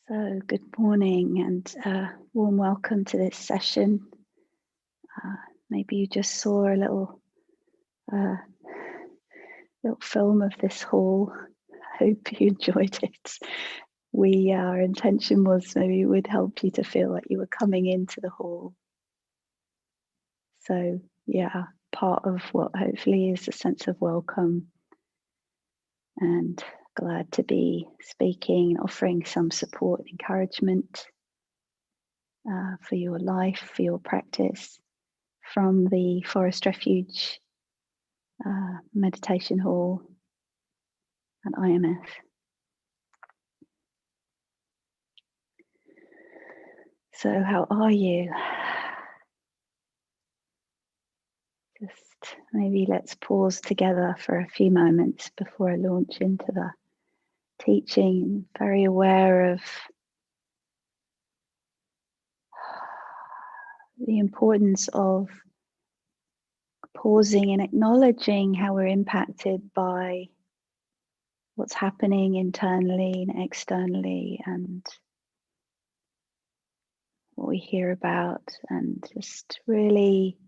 So, good morning and warm welcome to this session. Maybe you just saw a uh, little film of this hall. I hope you enjoyed it. Our intention was maybe it would help you to feel like you were coming into the hall. So, yeah, part of what hopefully is a sense of welcome and glad to be speaking, offering some support and encouragement for your life, for your practice from the Forest Refuge meditation hall at IMS. So, how are you? Just maybe let's pause together for a few moments before I launch into the teaching. Very aware of the importance of pausing and acknowledging how we're impacted by what's happening internally and externally, and what we hear about, and just really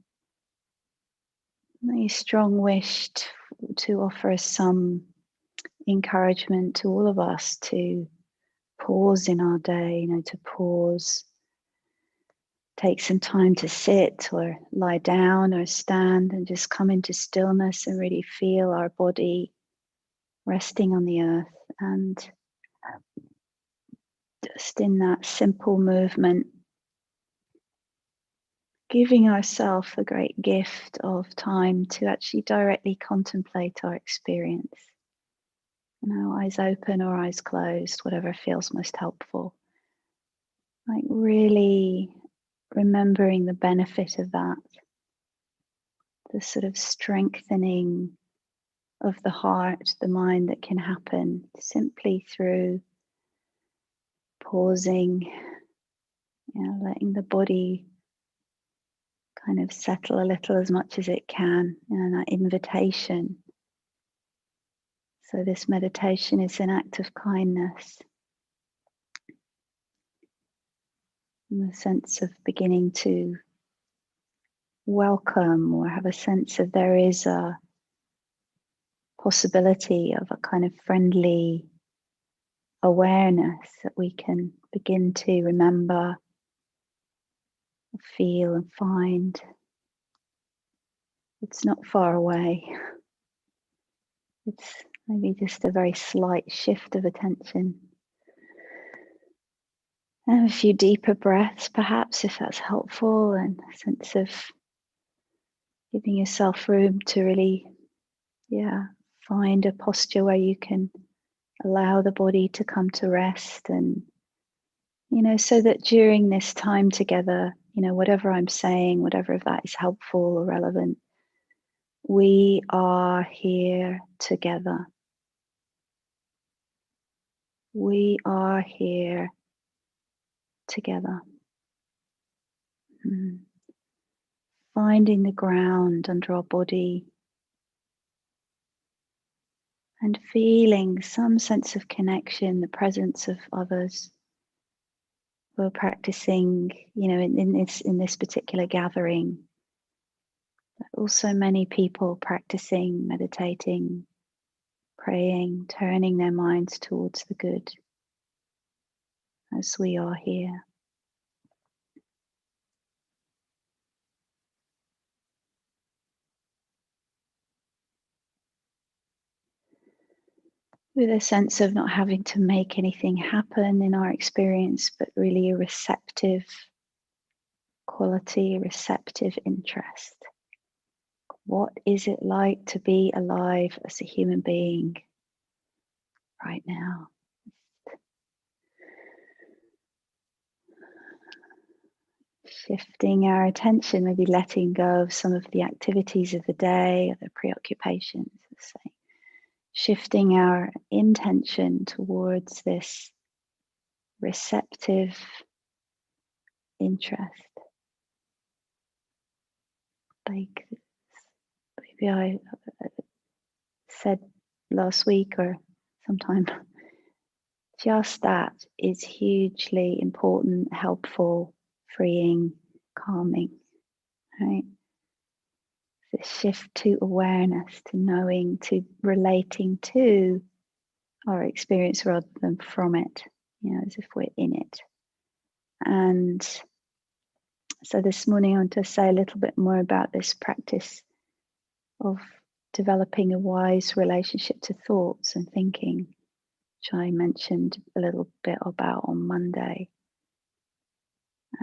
a strong wish to offer us some encouragement to all of us to pause in our day, to pause, take some time to sit or lie down or stand and just come into stillness and really feel our body resting on the earth, and just in that simple movement, giving ourselves a great gift of time to actually directly contemplate our experience. Eyes open or eyes closed, whatever feels most helpful. Like really remembering the benefit of that, the sort of strengthening of the heart, the mind that can happen simply through pausing, letting the body kind of settle a little as much as it can, and that invitation. So this meditation is an act of kindness, in the sense of beginning to welcome or have a sense of there is a possibility of a kind of friendly awareness that we can begin to remember, feel and find. It's not far away. It's maybe just a very slight shift of attention. And a few deeper breaths, perhaps, if that's helpful, and a sense of giving yourself room to really, find a posture where you can allow the body to come to rest, and so that during this time together, whatever I'm saying, whatever of that is helpful or relevant, we are here together. We are here together. Finding the ground under our body and feeling some sense of connection, the presence of others who are practicing, in this particular gathering. Also many people practicing, meditating, praying, turning their minds towards the good, as we are here. With a sense of not having to make anything happen in our experience, but really a receptive quality, receptive interest. What is it like to be alive as a human being right now? Shifting our attention, maybe letting go of some of the activities of the day or the preoccupations, say. Shifting our intention towards this receptive interest. Like maybe I said last week or sometime, just that is hugely important, helpful, freeing, calming, right? The shift to awareness, to knowing, to relating to our experience rather than from it, as if we're in it. And so this morning I want to say a little bit more about this practice of developing a wise relationship to thoughts and thinking, which I mentioned a little bit about on Monday.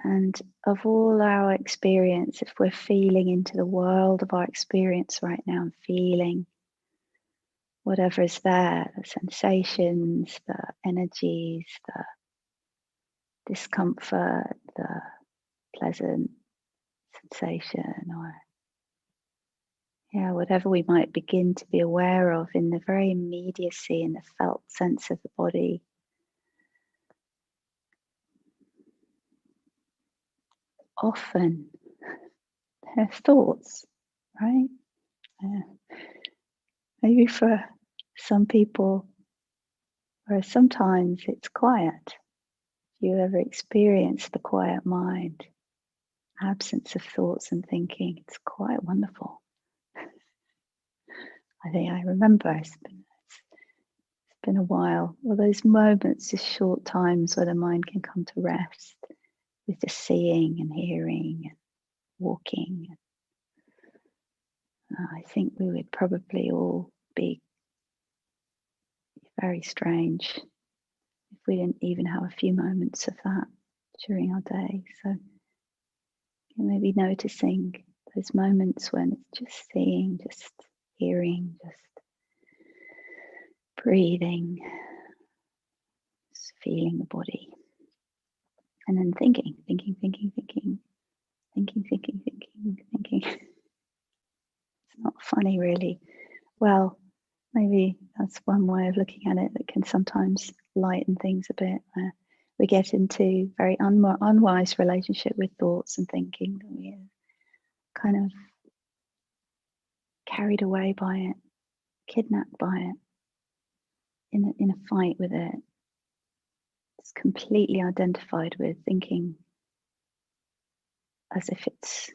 And of all our experience, if we're feeling into the world of our experience right now and feeling whatever is there, the sensations, the energies, the discomfort, the pleasant sensation, or whatever we might begin to be aware of in the very immediacy and the felt sense of the body. Often they're thoughts, right? Maybe for some people, or sometimes it's quiet. You ever experience the quiet mind, absence of thoughts and thinking? It's quite wonderful. I think I remember it's been a while. Well, those moments, just short times where the mind can come to rest with just seeing and hearing and walking. I think we would probably all be very strange if we didn't even have a few moments of that during our day. So maybe noticing those moments when it's just seeing, just hearing, just breathing, just feeling the body. And then thinking. It's not funny, really. Well, maybe that's one way of looking at it that can sometimes lighten things a bit. We get into very unwise relationship with thoughts and thinking. We're kind of carried away by it, kidnapped by it, in a fight with it. It's completely identified with thinking as if it's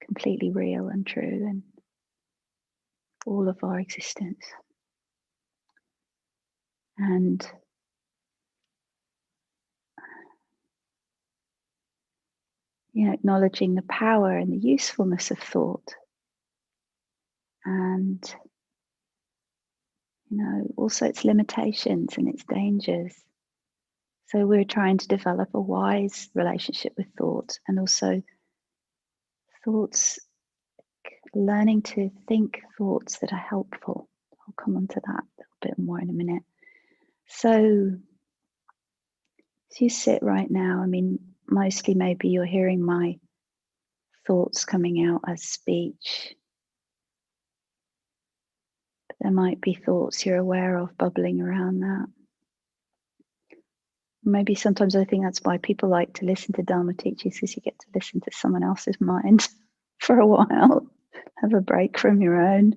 completely real and true and all of our existence. And acknowledging the power and the usefulness of thought, and also its limitations and its dangers. So we're trying to develop a wise relationship with thought, and also thoughts, learning to think thoughts that are helpful. I'll come on to that a little bit more in a minute. So as you sit right now, mostly maybe you're hearing my thoughts coming out as speech. But there might be thoughts you're aware of bubbling around that. Maybe sometimes I think that's why people like to listen to Dharma teachings, because you get to listen to someone else's mind for a while, have a break from your own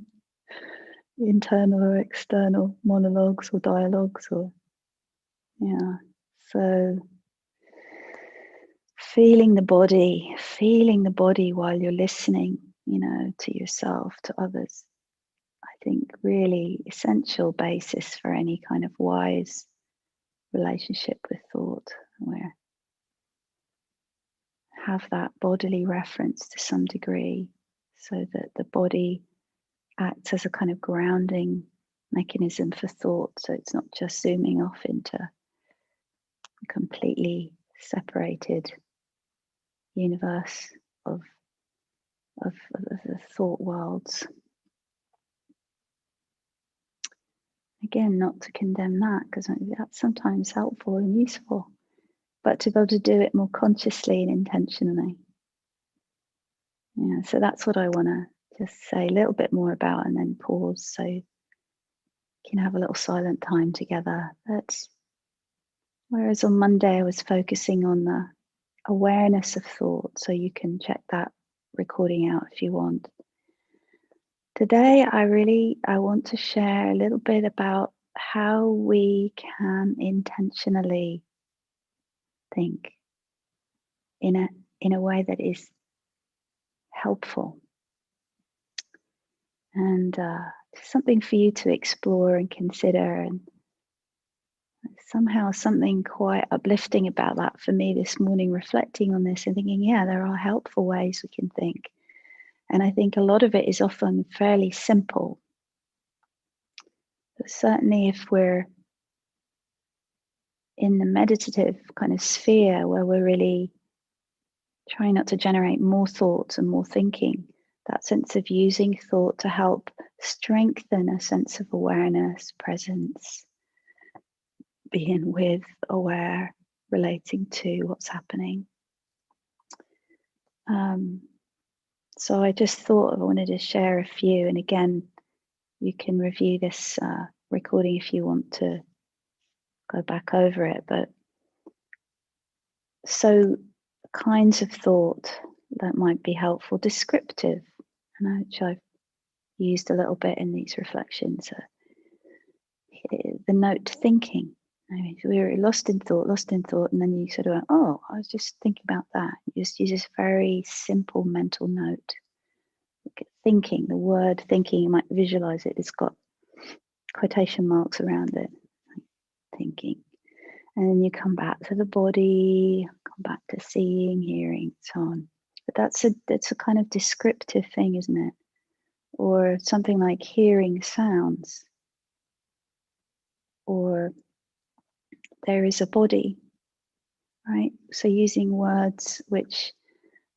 internal or external monologues or dialogues, so feeling the body while you're listening, to yourself, to others. I think really essential basis for any kind of wise relationship with thought, where have that bodily reference to some degree, so that the body acts as a kind of grounding mechanism for thought, so it's not just zooming off into a completely separated universe of the thought worlds. Again, not to condemn that, because that's sometimes helpful and useful, but to be able to do it more consciously and intentionally. So that's what I want to just say a little bit more about, and then pause so you can have a little silent time together. Whereas on Monday I was focusing on the awareness of thought, so you can check that recording out if you want. Today I want to share a little bit about how we can intentionally think in a way that is helpful, and something for you to explore and consider. And somehow something quite uplifting about that for me this morning, reflecting on this and thinking, yeah, there are helpful ways we can think. And I think a lot of it is often fairly simple. But certainly if we're in the meditative kind of sphere where we're really trying not to generate more thoughts and more thinking, that sense of using thought to help strengthen a sense of awareness, presence, being with, aware, relating to what's happening. So I just thought I wanted to share a few, and again, you can review this recording if you want to go back over it. But so kinds of thought that might be helpful, descriptive, which I've used a little bit in these reflections. The note thinking. I mean, we were lost in thought, and then you sort of went, oh, I was just thinking about that. You just use this very simple mental note. Thinking, the word thinking, you might visualize it, it's got quotation marks around it, like thinking. And then you come back to the body, come back to seeing, hearing, so on. But that's a kind of descriptive thing, isn't it? Or something like hearing sounds, or there is a body, right? So using words which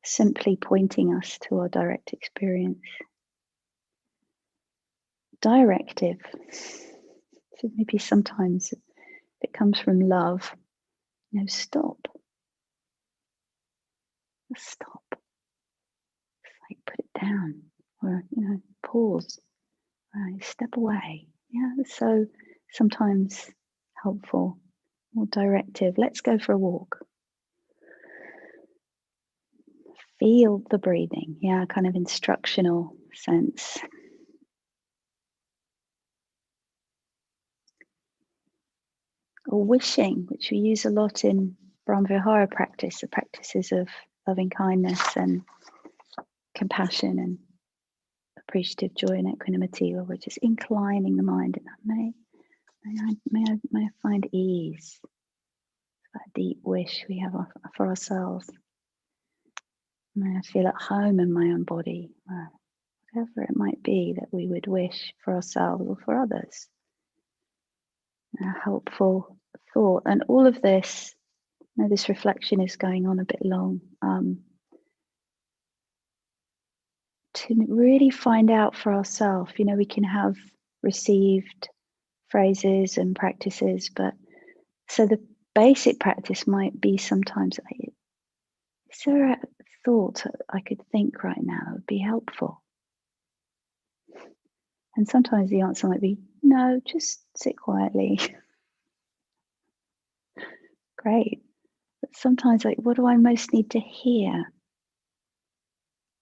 simply pointing us to our direct experience. Directive. So maybe sometimes it comes from love. Stop. Stop. It's like put it down, or pause. Right, step away. Yeah, so sometimes helpful. More directive. Let's go for a walk. Feel the breathing. Yeah, kind of instructional sense. Or wishing, which we use a lot in Brahmavihara practice, the practices of loving kindness and compassion and appreciative joy and equanimity, where we're just inclining the mind. And may I find ease, that deep wish we have for ourselves. May I feel at home in my own body, whatever it might be that we would wish for ourselves or for others. A helpful thought. And all of this, this reflection is going on a bit long, to really find out for ourselves. We can have received phrases and practices, but so the basic practice might be sometimes, is there a thought I could think right now that would be helpful? And sometimes the answer might be, no, just sit quietly. Great. But sometimes, what do I most need to hear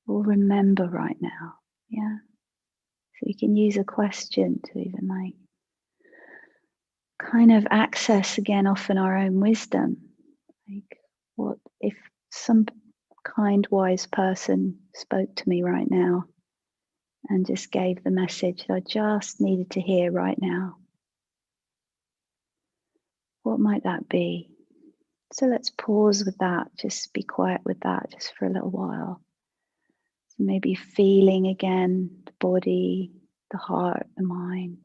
or remember right now? Yeah. So you can use a question to even kind of access again often our own wisdom. What if some kind, wise person spoke to me right now and just gave the message that I just needed to hear right now? What might that be? So let's pause with that, just be quiet with that just for a little while. So maybe feeling again the body, the heart, the mind.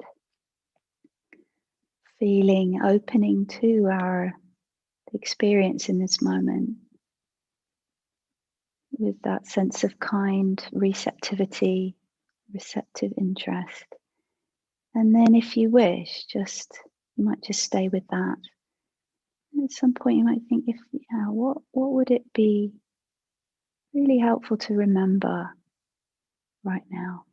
Feeling, opening to our experience in this moment with that sense of kind receptivity, receptive interest. And then if you wish, you might just stay with that. And at some point you might think, what would it be really helpful to remember right now?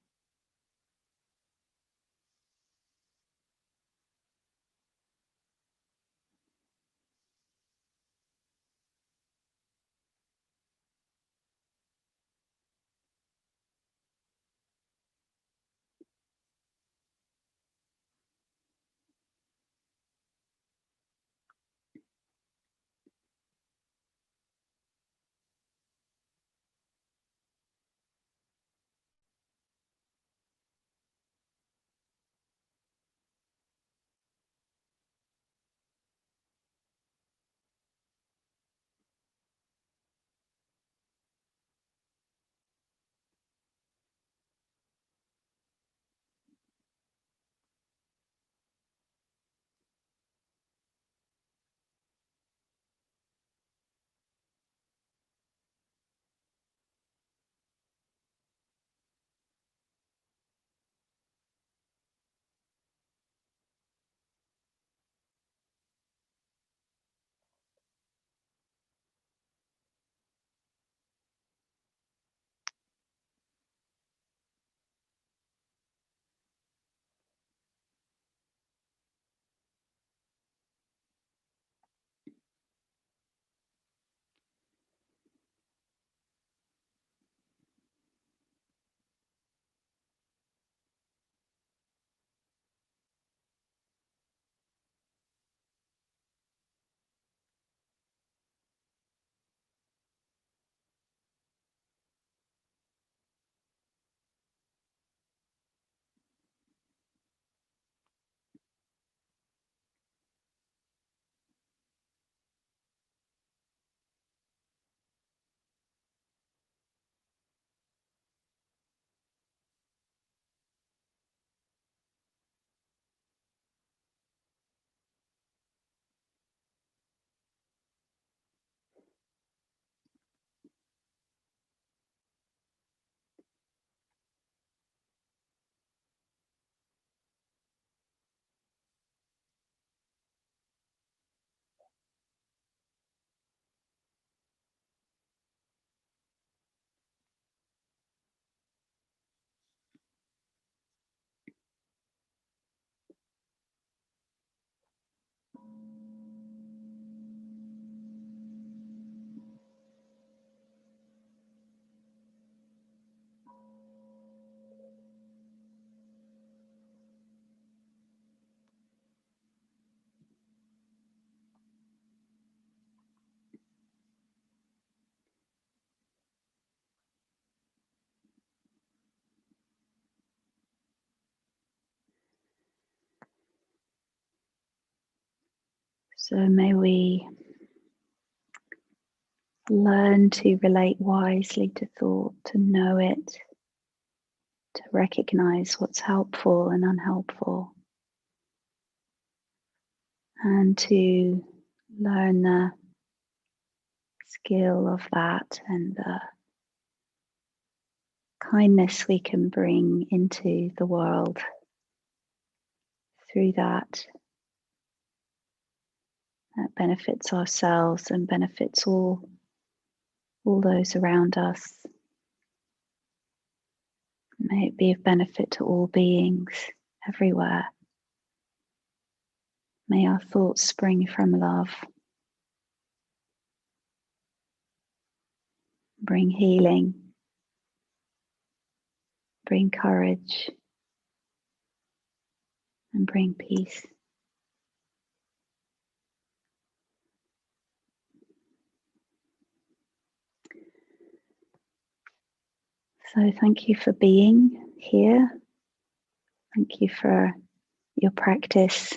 So may we learn to relate wisely to thought, to know it, to recognize what's helpful and unhelpful, and to learn the skill of that and the kindness we can bring into the world through that. That benefits ourselves and benefits all those around us. May it be of benefit to all beings everywhere. May our thoughts spring from love, bring healing, bring courage, and bring peace. So thank you for being here. Thank you for your practice.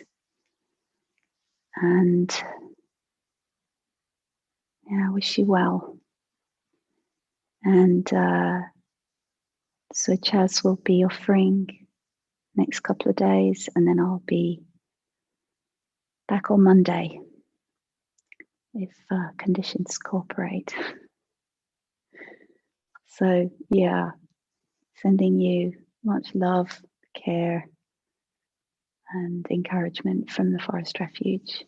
And I wish you well. And so Chaz will be offering next couple of days, and then I'll be back on Monday if conditions cooperate. So sending you much love, care, and encouragement from the Forest Refuge.